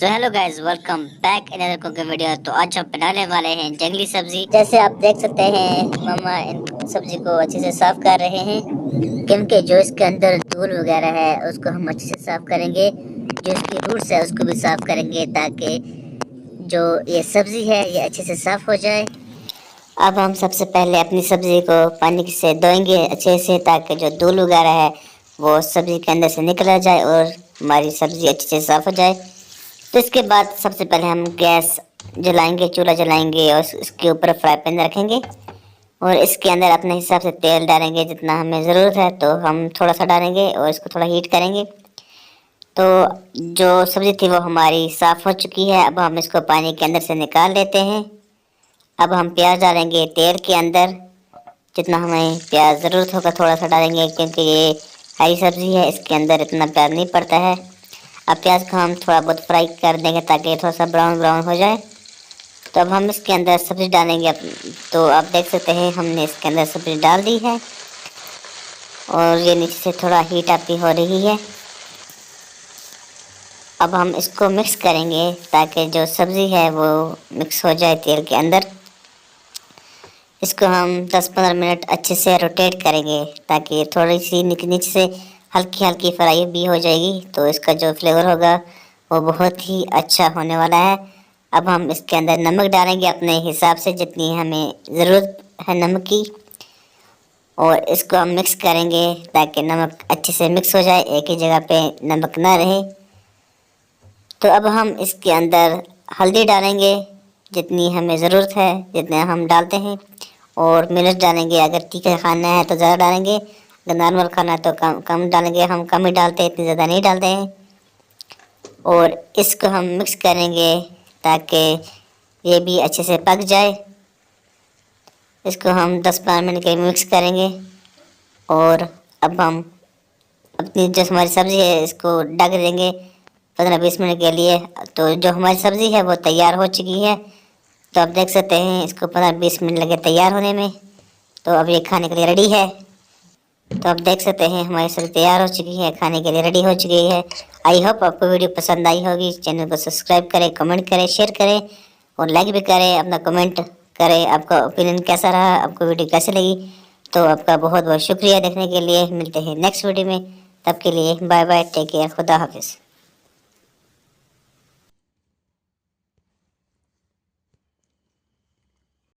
तो hello guys, welcome back in another cooking video. तो आज हम बनाने वाले हैं जंगली सब्जी। जैसे आप देख सकते हैं, मम्मा इन सब्जी को अच्छे से साफ कर रहे हैं, क्योंकि जो इसके अंदर धूल वगैरह है उसको हम अच्छे से साफ करेंगे। जो इसकी रूट्स है उसको भी साफ करेंगे, ताकि जो ये सब्जी है ये अच्छे से साफ हो जाए। अब हम सबसे पहले अपनी सब्जी को पानी से धोएंगे अच्छे से, ताकि जो धूल वगैरह है वो सब्जी के अंदर से निकल जाए और हमारी सब्जी अच्छे से साफ हो जाए। तो इसके बाद सबसे पहले हम गैस जलाएंगे, चूल्हा जलाएंगे और इसके ऊपर फ्राई पैन रखेंगे और इसके अंदर अपने हिसाब से तेल डालेंगे जितना हमें ज़रूरत है। तो हम थोड़ा सा डालेंगे और इसको थोड़ा हीट करेंगे। तो जो सब्ज़ी थी वो हमारी साफ़ हो चुकी है। अब हम इसको पानी के अंदर से निकाल लेते हैं। अब हम प्याज डालेंगे तेल के अंदर, जितना हमें प्याज ज़रूरत होगा थोड़ा सा डालेंगे, क्योंकि ये हरी सब्ज़ी है, इसके अंदर इतना प्याज नहीं पड़ता है। अब प्याज को हम थोड़ा बहुत फ्राई कर देंगे ताकि थोड़ा सा ब्राउन ब्राउन हो जाए। तो अब हम इसके अंदर सब्ज़ी डालेंगे। तो आप देख सकते हैं हमने इसके अंदर सब्ज़ी डाल दी है और ये नीचे से थोड़ा हीट अप हो रही है। अब हम इसको मिक्स करेंगे ताकि जो सब्ज़ी है वो मिक्स हो जाए तेल के अंदर। इसको हम 10-15 मिनट अच्छे से रोटेट करेंगे ताकि थोड़ी सी नीचे से हल्की हल्की फ्राई भी हो जाएगी। तो इसका जो फ्लेवर होगा वो बहुत ही अच्छा होने वाला है। अब हम इसके अंदर नमक डालेंगे अपने हिसाब से, जितनी हमें ज़रूरत है नमक की, और इसको हम मिक्स करेंगे ताकि नमक अच्छे से मिक्स हो जाए, एक ही जगह पे नमक ना रहे। तो अब हम इसके अंदर हल्दी डालेंगे जितनी हमें ज़रूरत है, जितना हम डालते हैं, और मिर्च डालेंगे। अगर तीखा खाना है तो ज़्यादा डालेंगे, अगर नॉर्मल खाना है तो कम कम डालेंगे। हम कम ही डालते हैं, इतनी ज़्यादा नहीं डालते हैं। और इसको हम मिक्स करेंगे ताकि ये भी अच्छे से पक जाए। इसको हम 10-12 मिनट के लिए मिक्स करेंगे और अब हम अपनी जो हमारी सब्ज़ी है इसको ढक देंगे 15-20 मिनट के लिए। तो जो हमारी सब्ज़ी है वो तैयार हो चुकी है। तो आप देख सकते हैं इसको 15-20 मिनट लगे तैयार होने में। तो अब ये खाने के लिए रेडी है। तो आप देख सकते हैं हमारी सब्ज़ी तैयार हो चुकी है, खाने के लिए रेडी हो चुकी है। आई होप आपको वीडियो पसंद आई होगी। चैनल को सब्सक्राइब करें, कमेंट करें, शेयर करें और लाइक भी करें। अपना कमेंट करें, आपका ओपिनियन कैसा रहा, आपको वीडियो कैसी लगी। तो आपका बहुत बहुत शुक्रिया देखने के लिए। मिलते हैं नेक्स्ट वीडियो में, तब के लिए बाय बाय, टेक केयर, खुदा हाफिज़।